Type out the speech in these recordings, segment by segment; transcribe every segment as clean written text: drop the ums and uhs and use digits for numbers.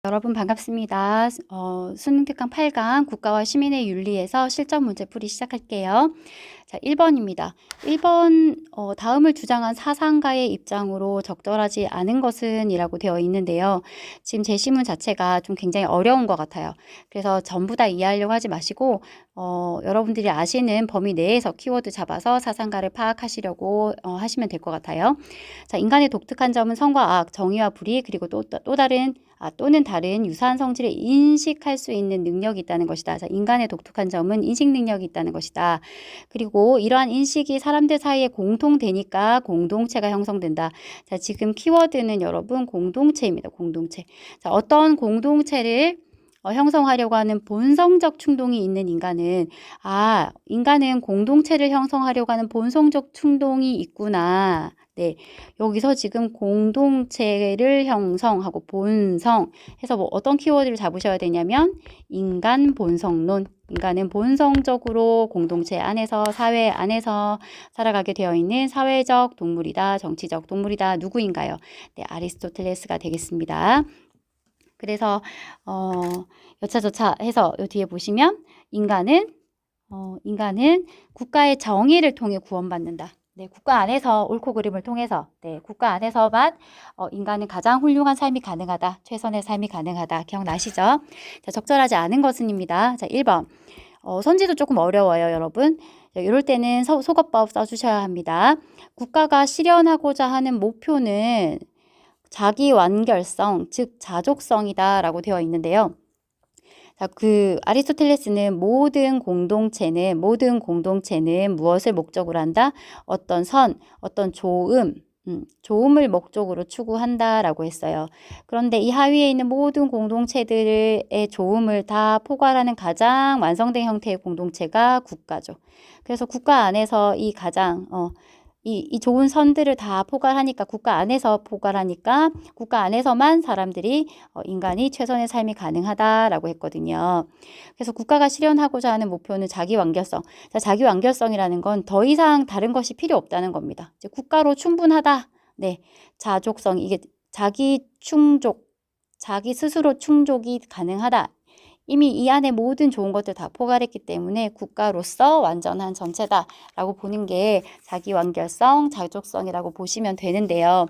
여러분 반갑습니다. 수능 특강 8강 국가와 시민의 윤리에서 실전 문제 풀이 시작할게요. 자, 1번입니다. 1번 다음을 주장한 사상가의 입장으로 적절하지 않은 것은 이라고 되어 있는데요. 지금 제시문 자체가 좀 굉장히 어려운 것 같아요. 그래서 전부 다 이해하려고 하지 마시고 여러분들이 아시는 범위 내에서 키워드 잡아서 사상가를 파악하시려고 하시면 될 것 같아요. 자, 인간의 독특한 점은 선과 악, 정의와 불의, 그리고 또는 다른 유사한 성질을 인식할 수 있는 능력이 있다는 것이다. 자, 인간의 독특한 점은 인식 능력이 있다는 것이다. 그리고 이러한 인식이 사람들 사이에 공통되니까 공동체가 형성된다. 자, 지금 키워드는 여러분 공동체입니다. 공동체. 자, 어떤 공동체를 형성하려고 하는 본성적 충동이 있는 인간은 공동체를 형성하려고 하는 본성적 충동이 있구나. 네, 여기서 지금 공동체를 형성하고 본성 해서 어떤 키워드를 잡으셔야 되냐면 인간 본성론. 인간은 본성적으로 공동체 안에서 사회 안에서 살아가게 되어 있는 사회적 동물이다. 정치적 동물이다. 누구인가요? 네, 아리스토텔레스가 되겠습니다. 그래서 여차저차 해서 요 뒤에 보시면 인간은 국가의 정의를 통해 구원받는다. 네, 국가 안에서 옳고 그름을 통해서 국가 안에서만 인간은 가장 훌륭한 삶이 가능하다. 최선의 삶이 가능하다. 기억나시죠? 자, 적절하지 않은 것은입니다. 자, 1번. 선지도 조금 어려워요, 여러분. 자, 이럴 때는 속어법 써주셔야 합니다. 국가가 실현하고자 하는 목표는 자기 완결성, 즉 자족성이다 라고 되어 있는데요. 자, 아리스토텔레스는 모든 공동체는 무엇을 목적으로 한다? 어떤 좋음을 목적으로 추구한다라고 했어요. 그런데 이 하위에 있는 모든 공동체들의 좋음을 다 포괄하는 가장 완성된 형태의 공동체가 국가죠. 그래서 국가 안에서 이 좋은 선들을 다 포괄하니까 국가 안에서만 인간이 최선의 삶이 가능하다라고 했거든요. 그래서 국가가 실현하고자 하는 목표는 자기 완결성. 자, 자기 완결성이라는 건 더 이상 다른 것이 필요 없다는 겁니다. 이제 국가로 충분하다. 네, 자족성 이게 자기 스스로 충족이 가능하다. 이미 이 안에 모든 좋은 것들 다 포괄했기 때문에 국가로서 완전한 전체다라고 보는 게 자기 완결성, 자족성이라고 보시면 되는데요.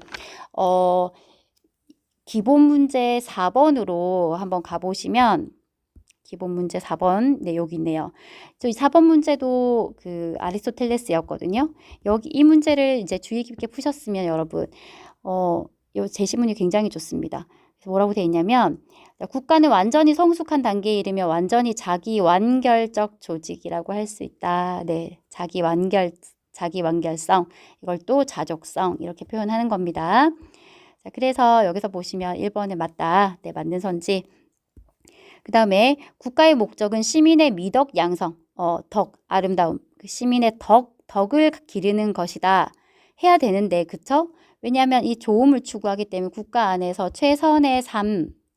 기본 문제 4번으로 한번 가보시면 기본 문제 4번, 네, 여기 있네요. 이 4번 문제도 아리스토텔레스였거든요. 이 문제를 이제 주의 깊게 푸셨으면 여러분, 이 제시문이 굉장히 좋습니다. 그래서 뭐라고 되어 있냐면, 국가는 완전히 성숙한 단계에 이르며 완전히 자기 완결적 조직이라고 할 수 있다. 네, 자기 완결성, 이걸 또 자족성, 이렇게 표현하는 겁니다. 자, 그래서 여기서 보시면 1번에 맞다. 네, 맞는 선지. 그 다음에 국가의 목적은 시민의 미덕 양성, 아름다움, 시민의 덕을 기르는 것이다. 해야 되는데, 그쵸? 왜냐하면 이 좋음을 추구하기 때문에 국가 안에서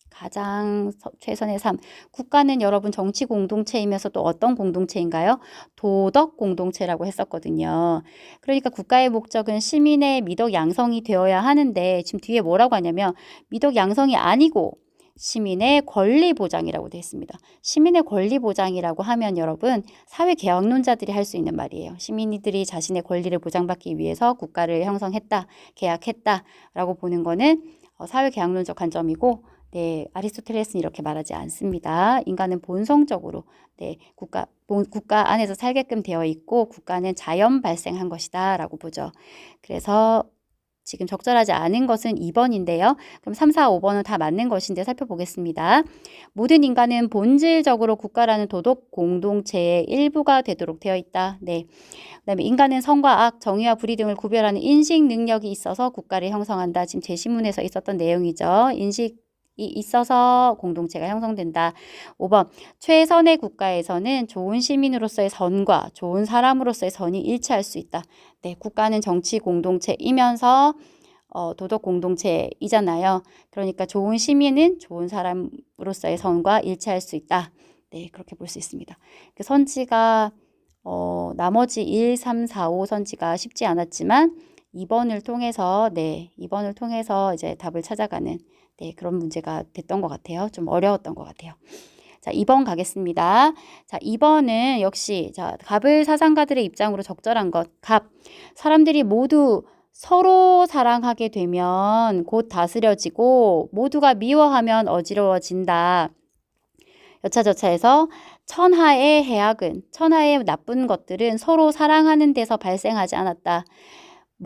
가장 최선의 삶. 국가는 여러분 정치 공동체이면서 또 어떤 공동체인가요? 도덕 공동체라고 했었거든요. 그러니까 국가의 목적은 시민의 미덕 양성이 되어야 하는데 지금 뒤에 뭐라고 하냐면 미덕 양성이 아니고 시민의 권리 보장이라고 되어 있습니다. 시민의 권리 보장이라고 하면 여러분 사회계약론자들이 할 수 있는 말이에요. 시민들이 자신의 권리를 보장받기 위해서 국가를 형성했다, 계약했다라고 보는 거는 사회계약론적 관점이고 네, 아리스토텔레스는 이렇게 말하지 않습니다. 인간은 본성적으로 국가 안에서 살게끔 되어 있고 국가는 자연 발생한 것이다 라고 보죠. 그래서 지금 적절하지 않은 것은 2번인데요. 그럼 3, 4, 5번은 다 맞는 것인데 살펴보겠습니다. 모든 인간은 본질적으로 국가라는 도덕 공동체의 일부가 되도록 되어 있다. 네. 그다음에 인간은 선과 악, 정의와 불의 등을 구별하는 인식 능력이 있어서 국가를 형성한다. 지금 제시문에서 있었던 내용이죠. 인식이 있어서 공동체가 형성된다. 5번. 최선의 국가에서는 좋은 시민으로서의 선과 좋은 사람으로서의 선이 일치할 수 있다. 네, 국가는 정치 공동체이면서 도덕 공동체이잖아요. 그러니까 좋은 시민은 좋은 사람으로서의 선과 일치할 수 있다. 네, 그렇게 볼 수 있습니다. 그 선지가 나머지 1, 3, 4, 5 선지가 쉽지 않았지만 2번을 통해서 이제 답을 찾아가는 네, 그런 문제가 됐던 것 같아요. 좀 어려웠던 것 같아요. 자, 2번 가겠습니다. 자, 2번은 역시 자, 갑을 사상가들의 입장으로 적절한 것. 갑. 사람들이 모두 서로 사랑하게 되면 곧 다스려지고 모두가 미워하면 어지러워진다. 여차저차해서 천하의 해악은, 천하의 나쁜 것들은 서로 사랑하는 데서 발생하지 않았다.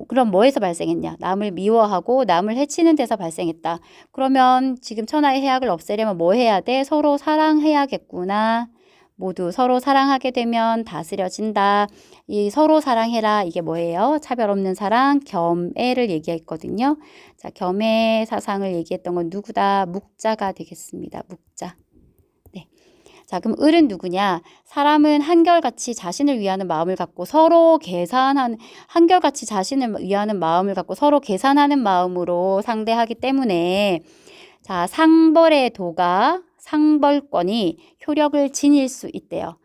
그럼 뭐에서 발생했냐? 남을 미워하고 남을 해치는 데서 발생했다. 그러면 지금 천하의 해악을 없애려면 뭐 해야 돼? 서로 사랑해야겠구나. 모두 서로 사랑하게 되면 다스려진다. 이 서로 사랑해라. 이게 뭐예요? 차별 없는 사랑, 겸애를 얘기했거든요. 자, 겸애 사상을 얘기했던 건 누구다? 묵자가 되겠습니다. 묵자. 네. 자, 그럼 을은 누구냐? 사람은 한결같이 자신을 위하는 마음을 갖고 서로 계산하는, 한결같이 자신을 위하는 마음을 갖고 서로 계산하는 마음으로 상대하기 때문에 자, 상벌의 도가, 상벌권이 효력을 지닐 수 있대요.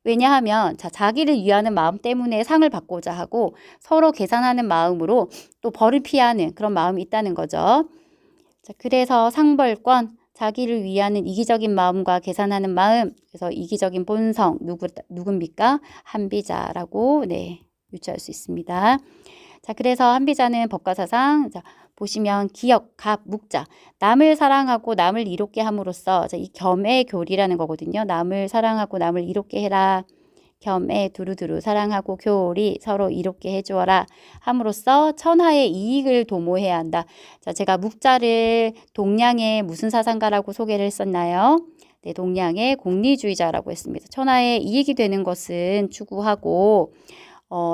왜냐하면 자, 자기를 위하는 마음 때문에 상을 받고자 하고 서로 계산하는 마음으로 또 벌을 피하는 그런 마음이 있다는 거죠. 자, 그래서 상벌권, 자기를 위하는 이기적인 마음과 계산하는 마음, 그래서 이기적인 본성, 누굽니까? 한비자라고 네, 유추할 수 있습니다. 자, 그래서 한비자는 법과 사상, 자, 보시면 기역, 갑, 묵자, 남을 사랑하고 남을 이롭게 함으로써 자, 이 겸의 교리라는 거거든요. 남을 사랑하고 남을 이롭게 해라. 겸애 두루두루 사랑하고 교리 서로 이롭게 해주어라 함으로써 천하의 이익을 도모해야 한다. 자, 제가 묵자를 동량의 무슨 사상가라고 소개를 했었나요? 네, 동량의 공리주의자라고 했습니다. 천하의 이익이 되는 것은 추구하고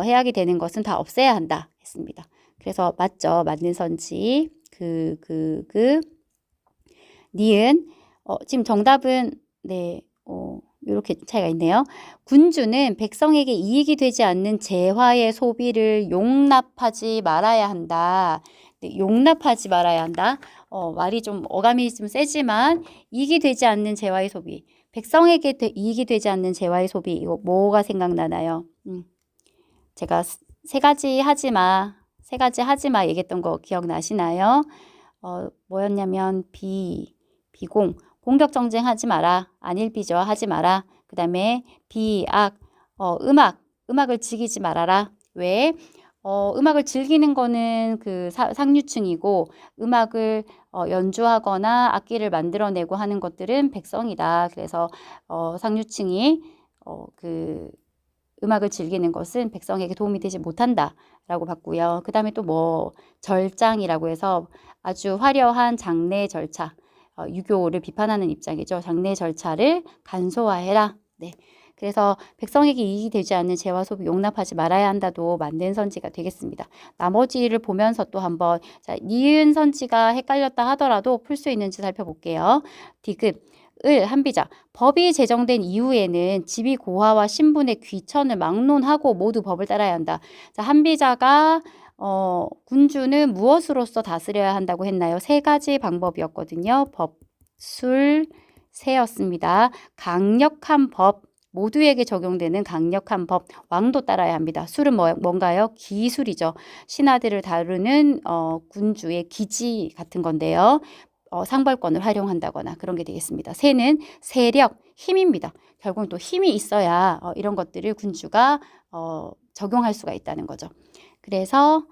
해악이 되는 것은 다 없애야 한다 했습니다. 그래서 맞죠. 맞는 선지 니은 지금 정답은 네 이렇게 차이가 있네요. 군주는 백성에게 이익이 되지 않는 재화의 소비를 용납하지 말아야 한다. 네, 용납하지 말아야 한다. 말이 좀 어감이 좀 세지만 이익이 되지 않는 재화의 소비. 백성에게 이익이 되지 않는 재화의 소비. 이거 뭐가 생각나나요? 제가 세 가지 하지 마 얘기했던 거 기억나시나요? 뭐였냐면 비공. 공격 정쟁하지 마라. 안일비죠. 하지 마라. 그 다음에 비악. 음악을 즐기지 말아라. 왜? 음악을 즐기는 거는 그 상류층이고 음악을 연주하거나 악기를 만들어내고 하는 것들은 백성이다. 그래서 상류층이 그 음악을 즐기는 것은 백성에게 도움이 되지 못한다 라고 봤고요. 그 다음에 또 뭐 절장이라고 해서 아주 화려한 장례 절차, 유교를 비판하는 입장이죠. 장례 절차를 간소화해라. 네. 그래서 백성에게 이익이 되지 않는 재화 소비 용납하지 말아야 한다도 맞는 선지가 되겠습니다. 나머지를 보면서 또 한번 자, 니은 선지가 헷갈렸다 하더라도 풀 수 있는지 살펴볼게요. 디귿, 을, 한비자. 법이 제정된 이후에는 지위 고하와 신분의 귀천을 막론하고 모두 법을 따라야 한다. 자, 한비자가 군주는 무엇으로서 다스려야 한다고 했나요? 세 가지 방법이었거든요. 법, 술, 세였습니다. 강력한 법, 모두에게 적용되는 강력한 법, 왕도 따라야 합니다. 술은 뭔가요? 기술이죠. 신하들을 다루는 군주의 기지 같은 건데요. 상벌권을 활용한다거나 그런 게 되겠습니다. 세는 세력, 힘입니다. 결국은 또 힘이 있어야 이런 것들을 군주가 적용할 수가 있다는 거죠. 그래서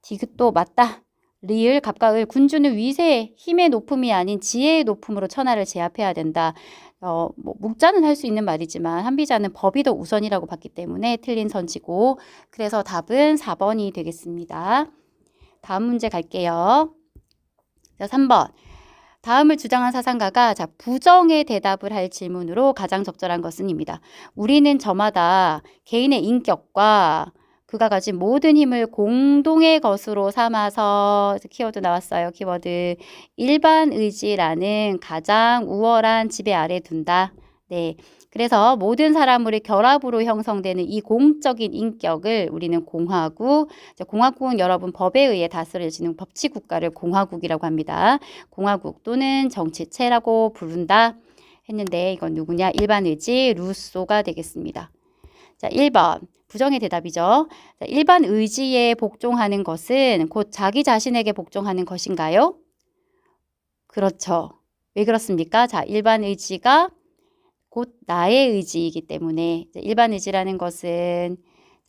디귿도 맞다. 리을, 갑과 을, 군주는 위세, 힘의 높음이 아닌 지혜의 높음으로 천하를 제압해야 된다. 뭐 묵자는 할 수 있는 말이지만 한비자는 법이 더 우선이라고 봤기 때문에 틀린 선지고 그래서 답은 4번이 되겠습니다. 다음 문제 갈게요. 자, 3번. 다음을 주장한 사상가가 자, 부정의 대답을 할 질문으로 가장 적절한 것은입니다. 우리는 저마다 개인의 인격과 그가 가진 모든 힘을 공동의 것으로 삼아서 키워드 나왔어요. 키워드 일반 의지라는 가장 우월한 지배 아래 둔다. 네. 그래서 모든 사람들의 결합으로 형성되는 이 공적인 인격을 우리는 공화국, 공화국은 여러분 법에 의해 다스려지는 법치국가를 공화국이라고 합니다. 공화국 또는 정치체라고 부른다 했는데 이건 누구냐? 일반 의지 루소가 되겠습니다. 자, 1번 부정의 대답이죠. 자, 일반 의지에 복종하는 것은 곧 자기 자신에게 복종하는 것인가요? 그렇죠. 왜 그렇습니까? 자, 일반 의지가 곧 나의 의지이기 때문에 일반 의지라는 것은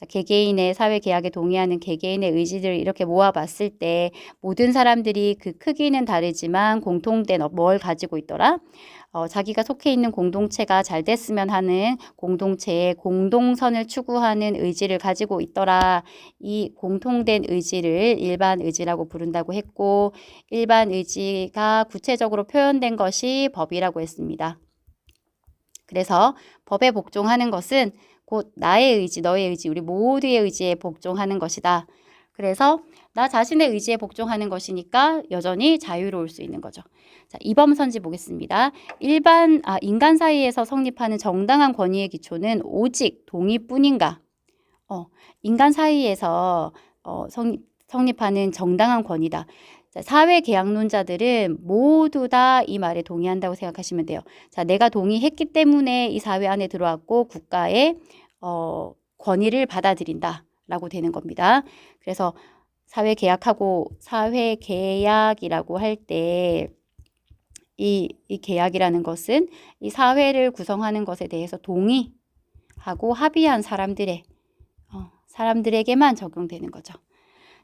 개개인의 사회 계약에 동의하는 개개인의 의지들을 이렇게 모아봤을 때 모든 사람들이 그 크기는 다르지만 공통된 뭘 가지고 있더라? 자기가 속해 있는 공동체가 잘 됐으면 하는 공동체의 공동선을 추구하는 의지를 가지고 있더라. 이 공통된 의지를 일반 의지라고 부른다고 했고, 일반 의지가 구체적으로 표현된 것이 법이라고 했습니다. 그래서 법에 복종하는 것은 곧 나의 의지, 너의 의지, 우리 모두의 의지에 복종하는 것이다. 그래서 나 자신의 의지에 복종하는 것이니까 여전히 자유로울 수 있는 거죠. 자, 이범 선지 보겠습니다. 인간 사이에서 성립하는 정당한 권위의 기초는 오직 동의뿐인가? 인간 사이에서 성립하는 정당한 권위다. 자, 사회계약론자들은 모두 다 이 말에 동의한다고 생각하시면 돼요. 자, 내가 동의했기 때문에 이 사회 안에 들어왔고 국가의 권위를 받아들인다라고 되는 겁니다. 그래서 사회계약이라고 할 때 이 계약이라는 것은 이 사회를 구성하는 것에 대해서 동의하고 합의한 사람들에게만 적용되는 거죠.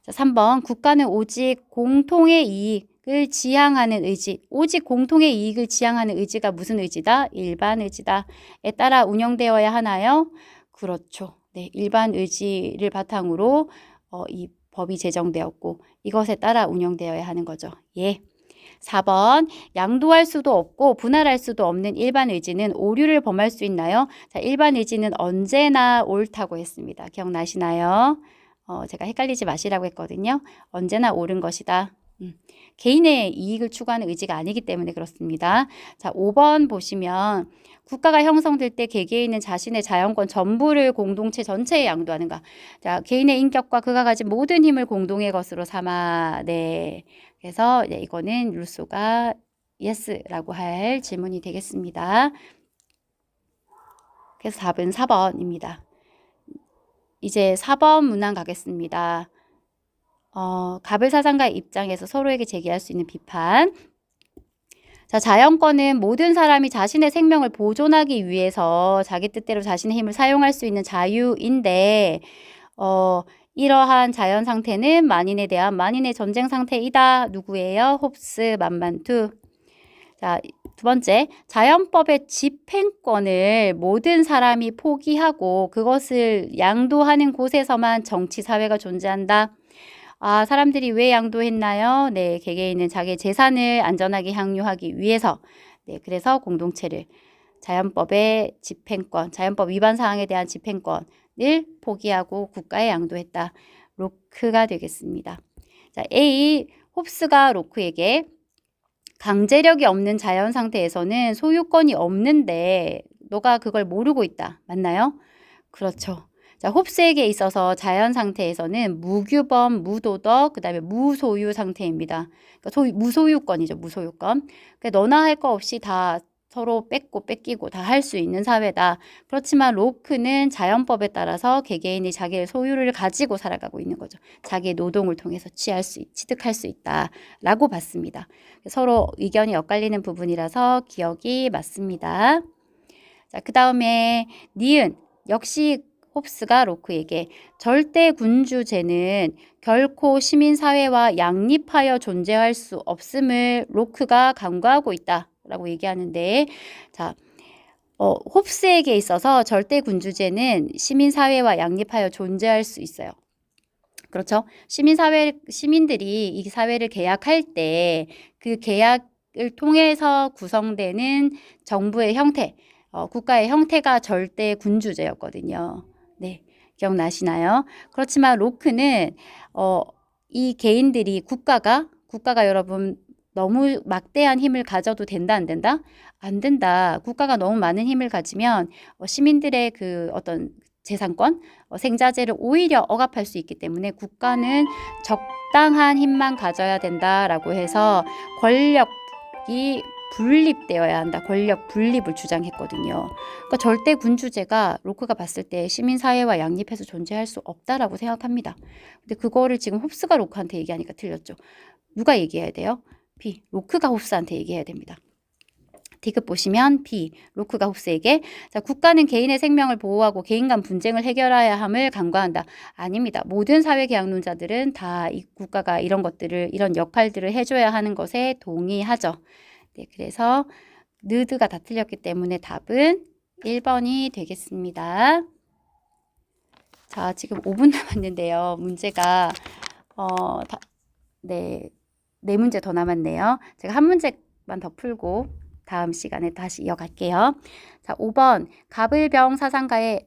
자, 3번 국가는 오직 공통의 이익을 지향하는 의지. 오직 공통의 이익을 지향하는 의지가 무슨 의지다? 일반 의지다에 따라 운영되어야 하나요? 그렇죠. 네, 일반 의지를 바탕으로 이 법이 제정되었고 이것에 따라 운영되어야 하는 거죠. 예. 4번 양도할 수도 없고 분할할 수도 없는 일반 의지는 오류를 범할 수 있나요? 자, 일반 의지는 언제나 옳다고 했습니다. 기억나시나요? 제가 헷갈리지 마시라고 했거든요. 언제나 옳은 것이다. 개인의 이익을 추구하는 의지가 아니기 때문에 그렇습니다. 자, 5번 보시면 국가가 형성될 때 개개인은 자신의 자연권 전부를 공동체 전체에 양도하는가. 자, 개인의 인격과 그가 가진 모든 힘을 공동의 것으로 삼아. 네. 그래서 이거는 룰소가 예스라고 할 질문이 되겠습니다. 그래서 답은 4번입니다. 이제 4번 문항 가겠습니다. 가불사상가의 입장에서 서로에게 제기할 수 있는 비판. 자, 자연권은 모든 사람이 자신의 생명을 보존하기 위해서 자기 뜻대로 자신의 힘을 사용할 수 있는 자유인데 이러한 자연 상태는 만인에 대한 만인의 전쟁 상태이다. 누구예요? 홉스, 만반투. 자, 두 번째, 자연법의 집행권을 모든 사람이 포기하고 그것을 양도하는 곳에서만 정치, 사회가 존재한다. 아, 사람들이 왜 양도했나요? 네, 개개인은 자기 재산을 안전하게 향유하기 위해서. 네, 그래서 공동체를 자연법의 집행권, 자연법 위반 사항에 대한 집행권을 포기하고 국가에 양도했다. 로크가 되겠습니다. 자, A, 홉스가 로크에게 강제력이 없는 자연 상태에서는 소유권이 없는데 너가 그걸 모르고 있다. 맞나요? 그렇죠. 자, 홉스에게 있어서 자연 상태에서는 무규범, 무도덕, 그 다음에 무소유 상태입니다. 그러니까 무소유권이죠. 무소유권. 그러니까 너나 할 거 없이 다 서로 뺏기고 다 할 수 있는 사회다. 그렇지만 로크는 자연법에 따라서 개개인이 자기의 소유를 가지고 살아가고 있는 거죠. 자기의 노동을 통해서 취득할 수 있다라고 봤습니다. 서로 의견이 엇갈리는 부분이라서 기억이 맞습니다. 자, 그 다음에 니은 역시 홉스가 로크에게 절대 군주제는 결코 시민사회와 양립하여 존재할 수 없음을 로크가 강구하고 있다라고 얘기하는데, 자, 홉스에게 있어서 절대 군주제는 시민사회와 양립하여 존재할 수 있어요. 그렇죠? 시민들이 이 사회를 계약할 때 그 계약을 통해서 구성되는 정부의 형태, 국가의 형태가 절대 군주제였거든요. 네, 기억나시나요? 그렇지만 로크는 이 개인들이 국가가 여러분 너무 막대한 힘을 가져도 된다, 안 된다? 안 된다. 국가가 너무 많은 힘을 가지면 시민들의 그 어떤 재산권, 생자재를 오히려 억압할 수 있기 때문에 국가는 적당한 힘만 가져야 된다라고 해서 권력이 분립되어야 한다. 권력 분립을 주장했거든요. 그러니까 절대 군주제가 로크가 봤을 때 시민사회와 양립해서 존재할 수 없다라고 생각합니다. 근데 그거를 지금 홉스가 로크한테 얘기하니까 틀렸죠. 누가 얘기해야 돼요? B. 로크가 홉스한테 얘기해야 됩니다. D급 보시면 B. 로크가 홉스에게 자, 국가는 개인의 생명을 보호하고 개인 간 분쟁을 해결해야 함을 간과한다. 아닙니다. 모든 사회계약론자들은 다 이 국가가 이런 것들을 이런 역할들을 해줘야 하는 것에 동의하죠. 네, 그래서 느드가 다 틀렸기 때문에 답은 1번이 되겠습니다. 자, 지금 5분 남았는데요. 문제가 네 문제 더 남았네요. 제가 한 문제만 더 풀고 다음 시간에 다시 이어갈게요. 자, 5번 갑을병 사상가의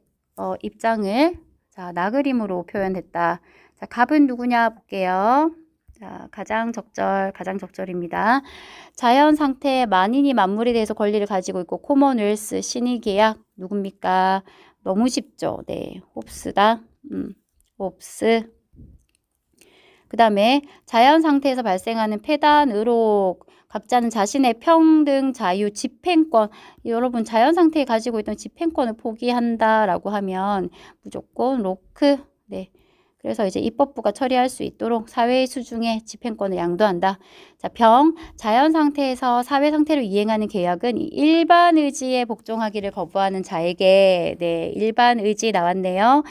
입장을 자, 나그림으로 표현했다. 자, 갑은 누구냐 볼게요. 자, 가장 적절입니다. 자연 상태 만인이 만물에 대해서 권리를 가지고 있고 코먼웰스 신의 계약 누굽니까? 너무 쉽죠. 네, 홉스다. 홉스. 그 다음에 자연 상태에서 발생하는 폐단, 의록, 각자는 자신의 평등, 자유, 집행권, 여러분 자연 상태에 가지고 있던 집행권을 포기한다라고 하면 무조건 로크, 네. 그래서 이제 입법부가 처리할 수 있도록 사회의 수중에 집행권을 양도한다. 자, 병, 자연 상태에서 사회 상태로 이행하는 계약은 일반 의지에 복종하기를 거부하는 자에게, 네, 일반 의지 나왔네요.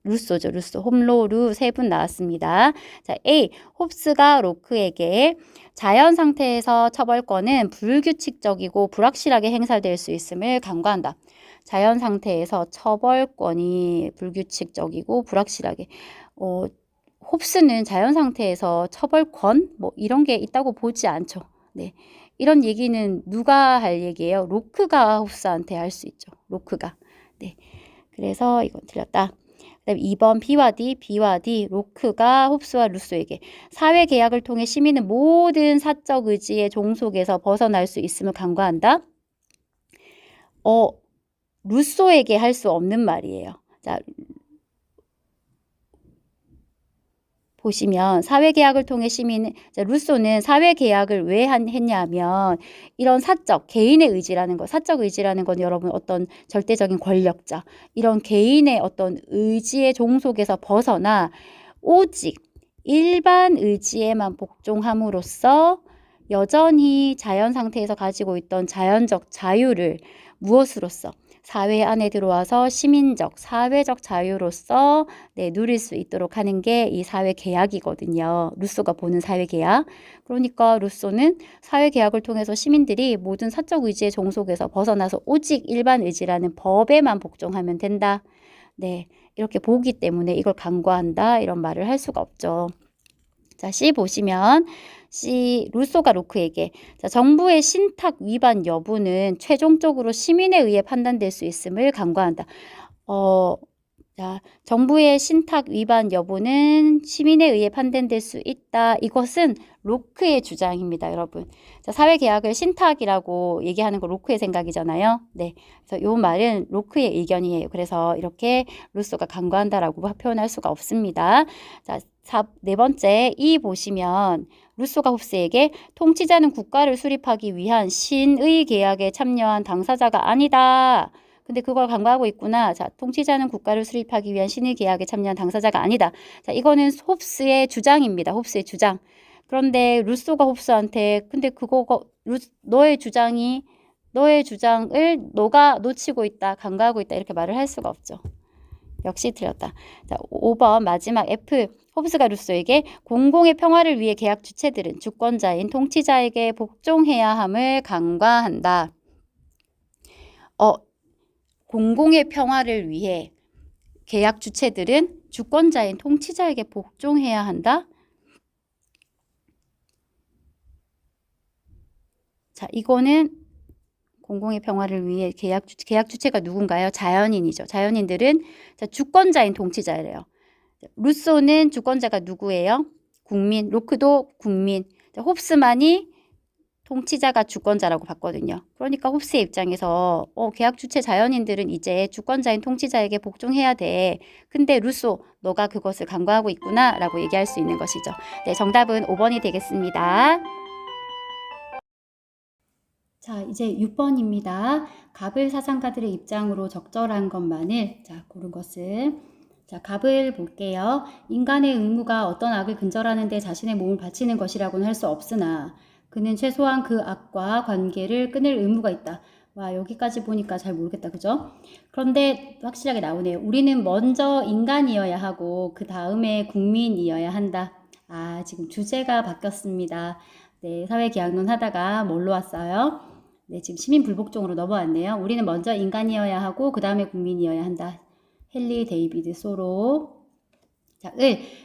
루소죠, 루소. 홈로, 루 세 분 나왔습니다. 자, A, 홉스가 로크에게 자연 상태에서 처벌권은 불규칙적이고 불확실하게 행사될 수 있음을 간과한다. 자연 상태에서 처벌권이 불규칙적이고 불확실하게 홉스는 자연 상태에서 처벌권 뭐 이런 게 있다고 보지 않죠. 네. 이런 얘기는 누가 할 얘기예요? 로크가 홉스한테 할 수 있죠. 로크가. 네. 그래서 이건 틀렸다. 그다음에 2번 B와 D, 로크가 홉스와 루소에게 사회 계약을 통해 시민은 모든 사적 의지의 종속에서 벗어날 수 있음을 간과한다. 루소에게 할 수 없는 말이에요. 자, 보시면 사회계약을 통해 시민은 루소는 사회계약을 왜 했냐면 이런 개인의 의지라는 거, 사적 의지라는 건 여러분 어떤 절대적인 권력자, 이런 개인의 어떤 의지의 종속에서 벗어나 오직 일반 의지에만 복종함으로써 여전히 자연 상태에서 가지고 있던 자연적 자유를 무엇으로써 사회 안에 들어와서 시민적, 사회적 자유로서 네, 누릴 수 있도록 하는 게 이 사회계약이거든요. 루소가 보는 사회계약. 그러니까 루소는 사회계약을 통해서 시민들이 모든 사적 의지의 종속에서 벗어나서 오직 일반 의지라는 법에만 복종하면 된다. 네, 이렇게 보기 때문에 이걸 간과한다. 이런 말을 할 수가 없죠. 자, C 보시면 C, 루소가 로크에게 자, 정부의 신탁 위반 여부는 최종적으로 시민에 의해 판단될 수 있음을 간과한다. 자, 정부의 신탁 위반 여부는 시민에 의해 판단될 수 있다. 이것은 로크의 주장입니다, 여러분. 자, 사회계약을 신탁이라고 얘기하는 거 로크의 생각이잖아요. 네, 그래서 이 말은 로크의 의견이에요. 그래서 이렇게 루소가 간과한다라고 표현할 수가 없습니다. 자, 네 번째 E 보시면 루소가 홉스에게 통치자는 국가를 수립하기 위한 신의 계약에 참여한 당사자가 아니다. 근데 그걸 간과하고 있구나. 자, 통치자는 국가를 수립하기 위한 신의 계약에 참여한 당사자가 아니다. 자, 이거는 홉스의 주장입니다. 홉스의 주장. 그런데 루소가 홉스한테 근데 너의 주장을 너가 놓치고 있다, 간과하고 있다 이렇게 말을 할 수가 없죠. 역시 틀렸다. 자, 5번 마지막 F. 홉스가 루소에게 공공의 평화를 위해 계약 주체들은 주권자인 통치자에게 복종해야 함을 간과한다. 공공의 평화를 위해 계약 주체들은 주권자인 통치자에게 복종해야 한다. 자, 이거는 공공의 평화를 위해 계약 주체가 누군가요? 자연인이죠. 자연인들은 자, 주권자인 통치자래요. 루소는 주권자가 누구예요? 국민. 로크도 국민. 자, 홉스만이 통치자가 주권자라고 봤거든요. 그러니까 홉스의 입장에서 계약 주체 자연인들은 이제 주권자인 통치자에게 복종해야 돼. 근데 루소, 너가 그것을 간과하고 있구나 라고 얘기할 수 있는 것이죠. 네, 정답은 5번이 되겠습니다. 자, 이제 6번입니다. 갑을 사상가들의 입장으로 적절한 것만을 고른 것을 자, 갑을 볼게요. 인간의 의무가 어떤 악을 근절하는 데 자신의 몸을 바치는 것이라고는 할 수 없으나 그는 최소한 그 악과 관계를 끊을 의무가 있다. 와, 여기까지 보니까 잘 모르겠다. 그죠? 그런데 확실하게 나오네요. 우리는 먼저 인간이어야 하고 그 다음에 국민이어야 한다. 아, 지금 주제가 바뀌었습니다. 네, 사회계약론 하다가 뭘로 왔어요? 네, 지금 시민불복종으로 넘어왔네요. 우리는 먼저 인간이어야 하고 그 다음에 국민이어야 한다. 헨리 데이비드 소로. 자,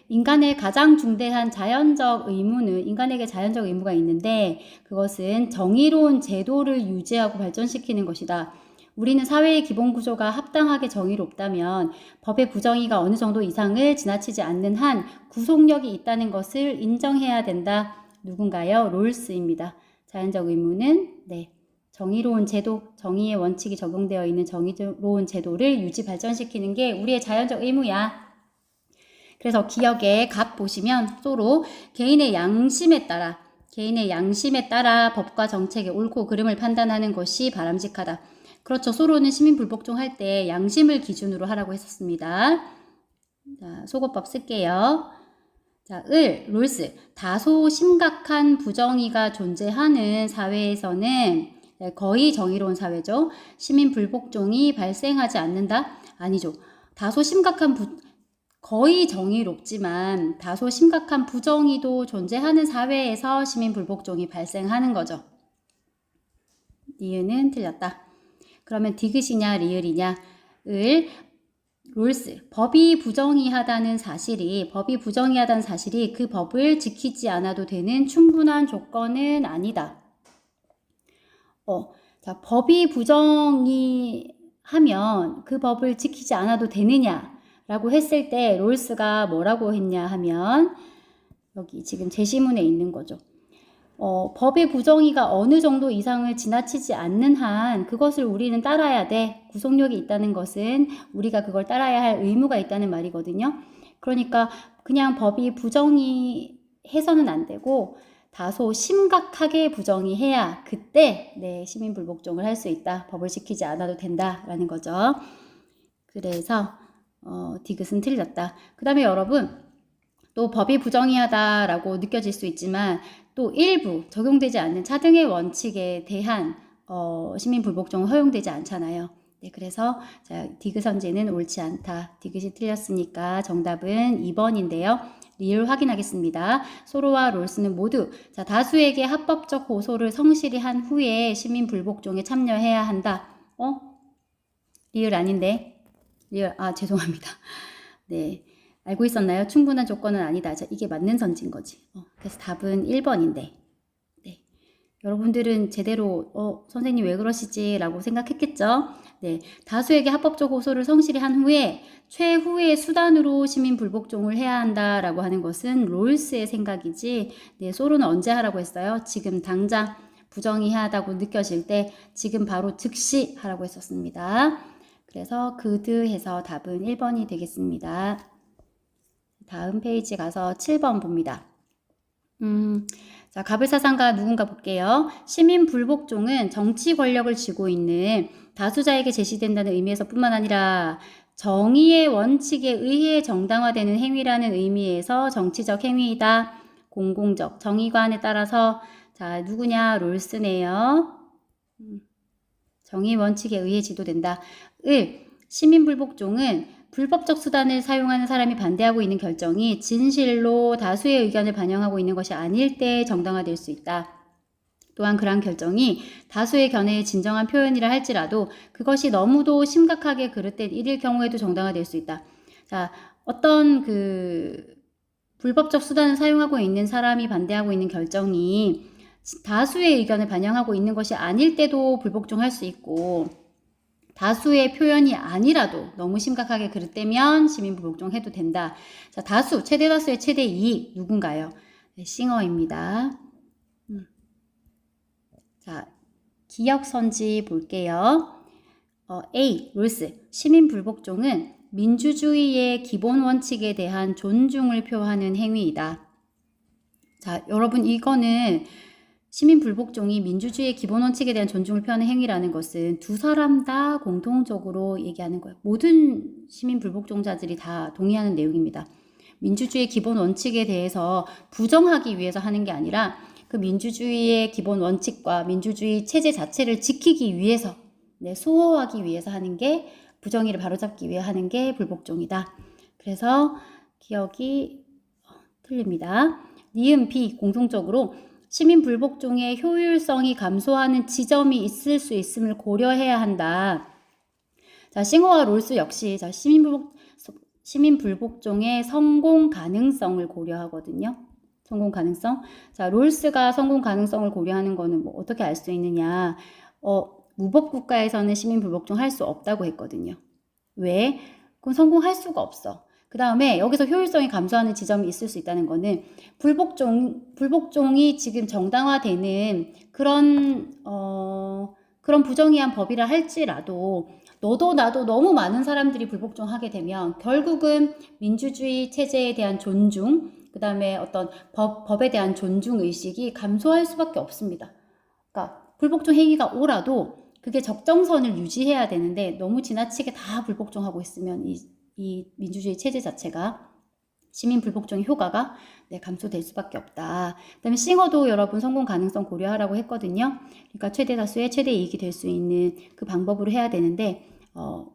인간의 가장 중대한 자연적 의무는 인간에게 자연적 의무가 있는데 그것은 정의로운 제도를 유지하고 발전시키는 것이다. 우리는 사회의 기본 구조가 합당하게 정의롭다면 법의 부정의가 어느 정도 이상을 지나치지 않는 한 구속력이 있다는 것을 인정해야 된다. 누군가요? 롤스입니다. 자연적 의무는 정의로운 제도, 정의의 원칙이 적용되어 있는 정의로운 제도를 유지 발전시키는 게 우리의 자연적 의무야. 그래서 기억에 갑 보시면 소로 개인의 양심에 따라 법과 정책의 옳고 그름을 판단하는 것이 바람직하다. 그렇죠. 소로는 시민불복종 할 때 양심을 기준으로 하라고 했었습니다. 자, 소거법 쓸게요. 자, 롤스. 다소 심각한 부정의가 존재하는 사회에서는 거의 정의로운 사회죠. 시민불복종이 발생하지 않는다? 아니죠. 거의 정의롭지만 다소 심각한 부정의도 존재하는 사회에서 시민불복종이 발생하는 거죠. 니은은 틀렸다. 그러면 디귿이냐 리을이냐? 롤스. 법이 부정의하다는 사실이 그 법을 지키지 않아도 되는 충분한 조건은 아니다. 자, 법이 부정의하면 그 법을 지키지 않아도 되느냐라고 했을 때 롤스가 뭐라고 했냐 하면 여기 지금 제시문에 있는 거죠. 법의 부정의가 어느 정도 이상을 지나치지 않는 한 그것을 우리는 따라야 돼. 구속력이 있다는 것은 우리가 그걸 따라야 할 의무가 있다는 말이거든요. 그러니까 그냥 법이 부정의해서는 안 되고 다소 심각하게 부정의해야 그때 시민불복종을 할 수 있다. 법을 지키지 않아도 된다라는 거죠. 그래서 디귿은 틀렸다. 그 다음에 여러분 또 법이 부정의하다라고 느껴질 수 있지만 또 일부 적용되지 않는 차등의 원칙에 대한 시민불복종은 허용되지 않잖아요. 네, 그래서 자, 디귿 선제는 옳지 않다. 디귿이 틀렸으니까 정답은 2번인데요. 리을 확인하겠습니다. 소로와 롤스는 모두 자, 다수에게 합법적 호소를 성실히 한 후에 시민불복종에 참여해야 한다. 리을 아닌데? 리을, 죄송합니다. 네. 알고 있었나요? 충분한 조건은 아니다. 자, 이게 맞는 선지인 거지. 그래서 답은 1번인데. 네. 여러분들은 제대로 선생님 왜 그러시지? 라고 생각했겠죠? 네. 다수에게 합법적 호소를 성실히 한 후에 최후의 수단으로 시민불복종을 해야 한다라고 하는 것은 롤스의 생각이지. 네, 소로는 언제 하라고 했어요? 지금 당장 부정의하다고 느껴질 때 지금 바로 즉시 하라고 했었습니다. 그래서 그드해서 답은 1번이 되겠습니다. 다음 페이지 가서 7번 봅니다. 자, 갑을사상가 누군가 볼게요. 시민불복종은 정치 권력을 쥐고 있는 다수자에게 제시된다는 의미에서 뿐만 아니라 정의의 원칙에 의해 정당화되는 행위라는 의미에서 정치적 행위이다. 공공적 정의관에 따라서 자, 누구냐? 롤스네요. 정의 원칙에 의해 지도된다. 시민불복종은 불법적 수단을 사용하는 사람이 반대하고 있는 결정이 진실로 다수의 의견을 반영하고 있는 것이 아닐 때 정당화될 수 있다. 또한 그러한 결정이 다수의 견해의 진정한 표현이라 할지라도 그것이 너무도 심각하게 그릇된 일일 경우에도 정당화될 수 있다. 자, 어떤 불법적 수단을 사용하고 있는 사람이 반대하고 있는 결정이 다수의 의견을 반영하고 있는 것이 아닐 때도 불복종할 수 있고 다수의 표현이 아니라도 너무 심각하게 그릇되면 시민불복종 해도 된다. 자, 다수, 최대 다수의 최대 이익 누군가요? 네, 싱어입니다. 자, 기억선지 볼게요. A. 롤스. 시민불복종은 민주주의의 기본 원칙에 대한 존중을 표하는 행위이다. 자, 여러분 이거는 시민 불복종이 민주주의의 기본 원칙에 대한 존중을 표하는 행위라는 것은 두 사람 다 공통적으로 얘기하는 거예요. 모든 시민 불복종자들이 다 동의하는 내용입니다. 민주주의의 기본 원칙에 대해서 부정하기 위해서 하는 게 아니라 그 민주주의의 기본 원칙과 민주주의 체제 자체를 지키기 위해서, 수호하기 위해서 하는 게, 부정의를 바로잡기 위해 하는 게 불복종이다. 그래서 기억이 틀립니다. 니은 B 공통적으로 시민 불복종의 효율성이 감소하는 지점이 있을 수 있음을 고려해야 한다. 자, 싱어와 롤스 역시 자, 시민 불복종의 성공 가능성을 고려하거든요. 성공 가능성. 자, 롤스가 성공 가능성을 고려하는 거는 뭐 어떻게 알 수 있느냐? 무법 국가에서는 시민 불복종 할 수 없다고 했거든요. 왜? 그럼 성공할 수가 없어. 그 다음에 여기서 효율성이 감소하는 지점이 있을 수 있다는 거는 불복종이 지금 정당화되는 그런 부정의한 법이라 할지라도 너도 나도 너무 많은 사람들이 불복종하게 되면 결국은 민주주의 체제에 대한 존중, 그 다음에 어떤 법에 대한 존중 의식이 감소할 수밖에 없습니다. 그러니까 불복종 행위가 오라도 그게 적정선을 유지해야 되는데 너무 지나치게 다 불복종하고 있으면 이 민주주의 체제 자체가 시민 불복종의 효과가 감소될 수밖에 없다. 그 다음에 싱어도 여러분 성공 가능성 고려하라고 했거든요. 그러니까 최대 다수의 최대 이익이 될 수 있는 그 방법으로 해야 되는데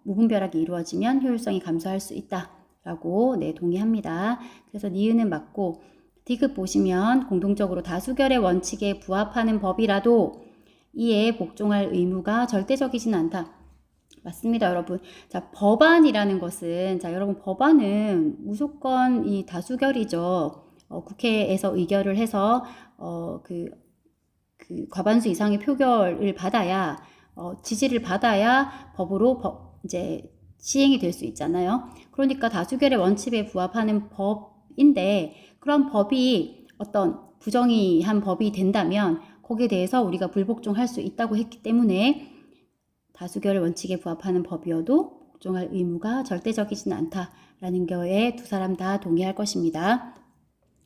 무분별하게 이루어지면 효율성이 감소할 수 있다라고 동의합니다. 그래서 니은은 맞고 디귿 보시면 공동적으로 다수결의 원칙에 부합하는 법이라도 이에 복종할 의무가 절대적이진 않다. 맞습니다, 여러분. 자, 법안이라는 것은, 자, 여러분, 법안은 무조건 이 다수결이죠. 국회에서 의결을 해서, 그 과반수 이상의 표결을 받아야, 지지를 받아야 법으로 이제 시행이 될 수 있잖아요. 그러니까 다수결의 원칙에 부합하는 법인데, 그런 법이 어떤 부정의한 법이 된다면, 거기에 대해서 우리가 불복종할 수 있다고 했기 때문에, 다수결의 원칙에 부합하는 법이어도 복종할 의무가 절대적이진 않다라는 거에 두 사람 다 동의할 것입니다.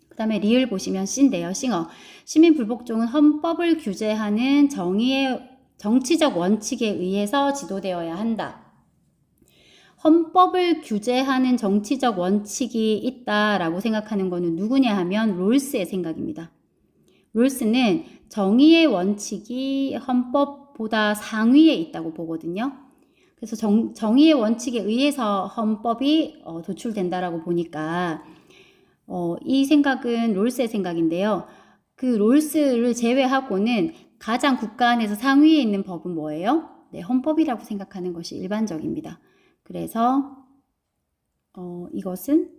그 다음에 리을 보시면 C인데요. 싱어. 시민 불복종은 헌법을 규제하는 정치적 원칙에 의해서 지도되어야 한다. 헌법을 규제하는 정치적 원칙이 있다라고 생각하는 것은 누구냐 하면 롤스의 생각입니다. 롤스는 정의의 원칙이 헌법보다 상위에 있다고 보거든요. 그래서 정의의 원칙에 의해서 헌법이 도출된다라고 보니까 이 생각은 롤스의 생각인데요. 그 롤스를 제외하고는 가장 국가 안에서 상위에 있는 법은 뭐예요? 헌법이라고 생각하는 것이 일반적입니다. 그래서 이것은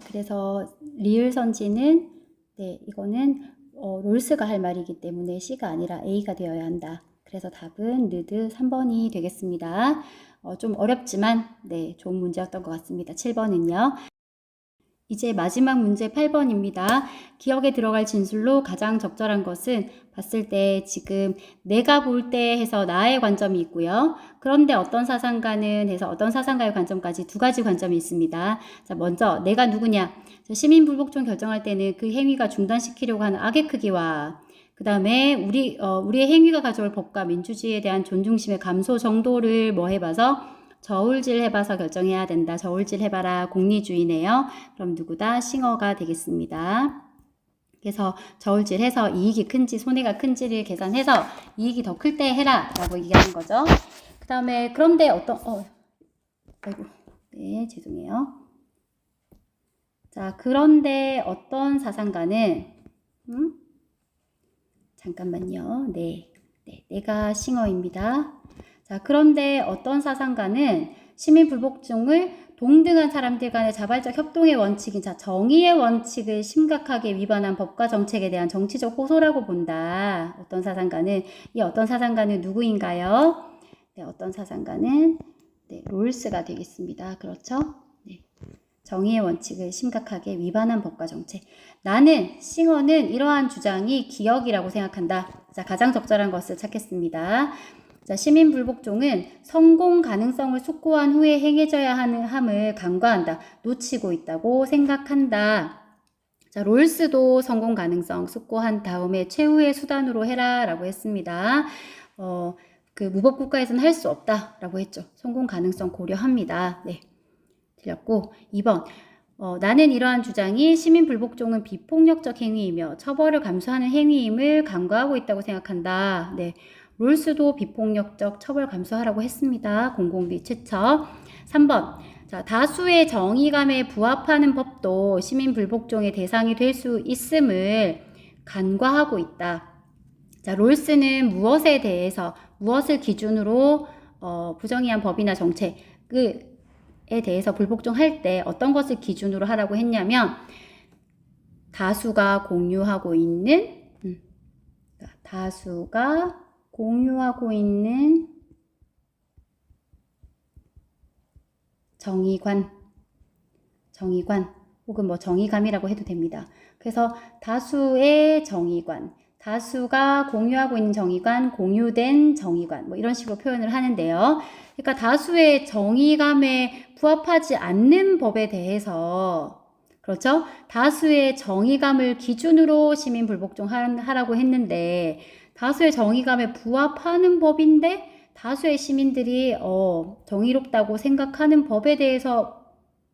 그래서 리을 선지는 이거는 롤스가 할 말이기 때문에 C가 아니라 A가 되어야 한다. 그래서 답은 느드 3번이 되겠습니다. 좀 어렵지만 좋은 문제였던 것 같습니다. 7번은요. 이제 마지막 문제 8번입니다. 기억에 들어갈 진술로 가장 적절한 것은 봤을 때 지금 내가 볼 때 해서 나의 관점이 있고요. 그런데 어떤 사상가는 해서 어떤 사상가의 관점까지 두 가지 관점이 있습니다. 자, 먼저 내가 누구냐? 시민 불복종 결정할 때는 그 행위가 중단시키려고 하는 악의 크기와 그 다음에 우리의 행위가 가져올 법과 민주주의에 대한 존중심의 감소 정도를 해봐서 저울질 해봐서 결정해야 된다. 저울질 해봐라. 공리주의네요. 그럼 누구다? 싱어가 되겠습니다. 그래서 저울질 해서 이익이 큰지 손해가 큰지를 계산해서 이익이 더 클 때 해라 라고 얘기하는 거죠. 그 다음에 그런데 죄송해요. 자, 그런데 어떤 사상가는 잠깐만요. 내가 싱어입니다. 자, 그런데 어떤 사상가는 시민 불복종을 동등한 사람들 간의 자발적 협동의 원칙인 정의의 원칙을 심각하게 위반한 법과 정책에 대한 정치적 호소라고 본다. 어떤 사상가는 누구인가요? 어떤 사상가는 롤스가 되겠습니다. 그렇죠? 정의의 원칙을 심각하게 위반한 법과 정책. 나는 싱어는 이러한 주장이 기억이라고 생각한다. 자, 가장 적절한 것을 찾겠습니다. 자, 시민 불복종은 성공 가능성을 숙고한 후에 행해져야 하는 함을 간과한다. 놓치고 있다고 생각한다. 자, 롤스도 성공 가능성 숙고한 다음에 최후의 수단으로 해라 라고 했습니다. 그 무법국가에서는 할 수 없다 라고 했죠. 성공 가능성 고려합니다. 네, 틀렸고 2번 나는 이러한 주장이 시민 불복종은 비폭력적 행위이며 처벌을 감수하는 행위임을 간과하고 있다고 생각한다. 네, 롤스도 비폭력적 처벌 감수하라고 했습니다. 공공비 최초. 3번 자, 다수의 정의감에 부합하는 법도 시민 불복종의 대상이 될 수 있음을 간과하고 있다. 자, 롤스는 무엇에 대해서 무엇을 기준으로 부정의한 법이나 정책에 대해서 불복종할 때 어떤 것을 기준으로 하라고 했냐면 다수가 공유하고 있는 정의관 혹은 뭐 정의감이라고 해도 됩니다. 그래서 다수의 정의관, 다수가 공유하고 있는 정의관, 공유된 정의관 뭐 이런 식으로 표현을 하는데요. 그러니까 다수의 정의감에 부합하지 않는 법에 대해서 그렇죠? 다수의 정의감을 기준으로 시민 불복종 하라고 했는데 다수의 정의감에 부합하는 법인데 다수의 시민들이 정의롭다고 생각하는 법에 대해서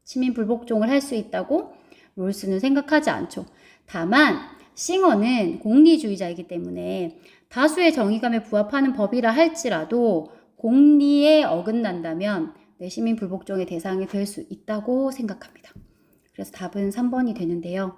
시민 불복종을 할 수 있다고 롤스는 생각하지 않죠. 다만 싱어는 공리주의자이기 때문에 다수의 정의감에 부합하는 법이라 할지라도 공리에 어긋난다면 시민 불복종의 대상이 될 수 있다고 생각합니다. 그래서 답은 3번이 되는데요.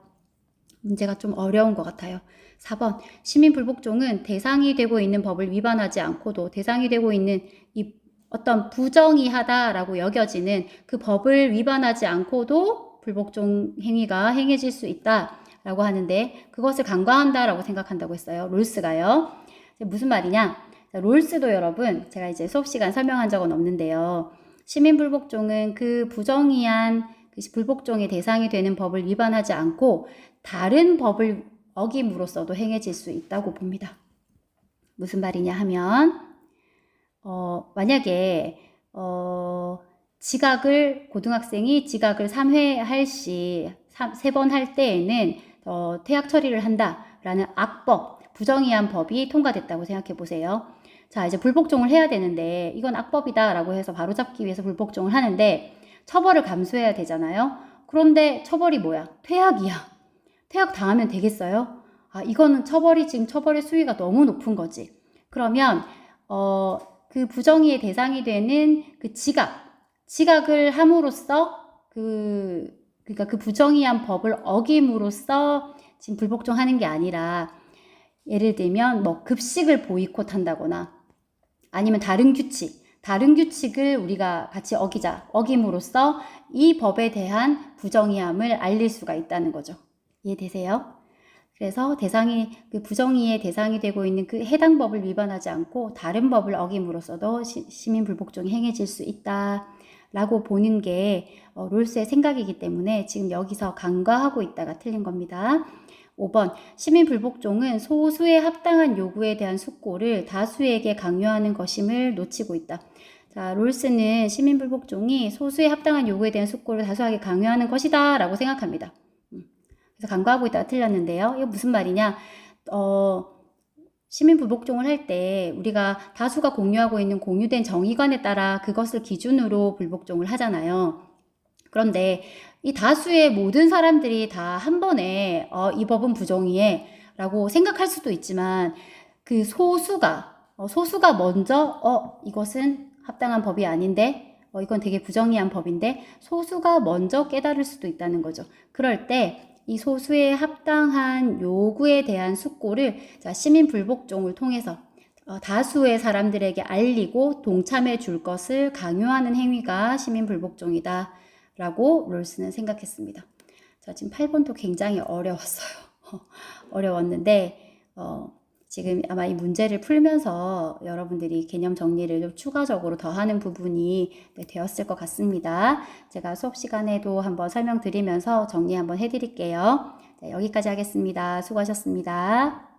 문제가 좀 어려운 것 같아요. 4번 시민 불복종은 대상이 되고 있는 법을 위반하지 않고도 대상이 되고 있는 이 어떤 부정의하다라고 여겨지는 그 법을 위반하지 않고도 불복종 행위가 행해질 수 있다라고 하는데 그것을 간과한다라고 생각한다고 했어요. 롤스가요. 무슨 말이냐? 롤스도 여러분 제가 이제 수업 시간 설명한 적은 없는데요. 시민 불복종은 그 부정의한 불복종의 대상이 되는 법을 위반하지 않고 다른 법을 어김으로써도 행해질 수 있다고 봅니다. 무슨 말이냐 하면 만약에 고등학생이 지각을 3회 할 시 3번 할 때에는 퇴학 처리를 한다라는 악법, 부정의한 법이 통과됐다고 생각해 보세요. 자, 이제 불복종을 해야 되는데 이건 악법이다라고 해서 바로잡기 위해서 불복종을 하는데 처벌을 감수해야 되잖아요. 그런데 처벌이 뭐야? 퇴학이야. 퇴학 당하면 되겠어요? 이거는 지금 처벌의 수위가 너무 높은 거지. 그러면 그 부정의의 대상이 되는 그 지각을 함으로써 그러니까 그 부정의한 법을 어김으로써 지금 불복종하는 게 아니라 예를 들면 뭐 급식을 보이콧한다거나 아니면 다른 규칙을 우리가 같이 어김으로써 이 법에 대한 부정의함을 알릴 수가 있다는 거죠. 이해되세요? 그래서 그 부정의의 대상이 되고 있는 그 해당 법을 위반하지 않고 다른 법을 어김으로써도 시민 불복종이 행해질 수 있다라고 보는 게 롤스의 생각이기 때문에 지금 여기서 간과하고 있다가 틀린 겁니다. 5번 시민 불복종은 소수의 합당한 요구에 대한 숙고를 다수에게 강요하는 것임을 놓치고 있다. 자, 롤스는 시민 불복종이 소수의 합당한 요구에 대한 숙고를 다수에게 강요하는 것이다 라고 생각합니다. 그래서 간과하고 있다가 틀렸는데요. 이거 무슨 말이냐? 시민 불복종을 할 때 우리가 다수가 공유하고 있는 공유된 정의관에 따라 그것을 기준으로 불복종을 하잖아요. 그런데 이 다수의 모든 사람들이 다 한 번에 이 법은 부정의해 라고 생각할 수도 있지만 그 소수가 먼저 이것은 합당한 법이 아닌데 이건 되게 부정의한 법인데 소수가 먼저 깨달을 수도 있다는 거죠. 그럴 때 이 소수의 합당한 요구에 대한 숙고를 시민 불복종을 통해서 다수의 사람들에게 알리고 동참해 줄 것을 강요하는 행위가 시민 불복종이다 라고 롤스는 생각했습니다. 자, 지금 8번도 굉장히 어려웠어요. 어려웠는데 지금 아마 이 문제를 풀면서 여러분들이 개념 정리를 좀 추가적으로 더 하는 부분이 되었을 것 같습니다. 제가 수업 시간에도 한번 설명드리면서 정리 한번 해드릴게요. 자, 여기까지 하겠습니다. 수고하셨습니다.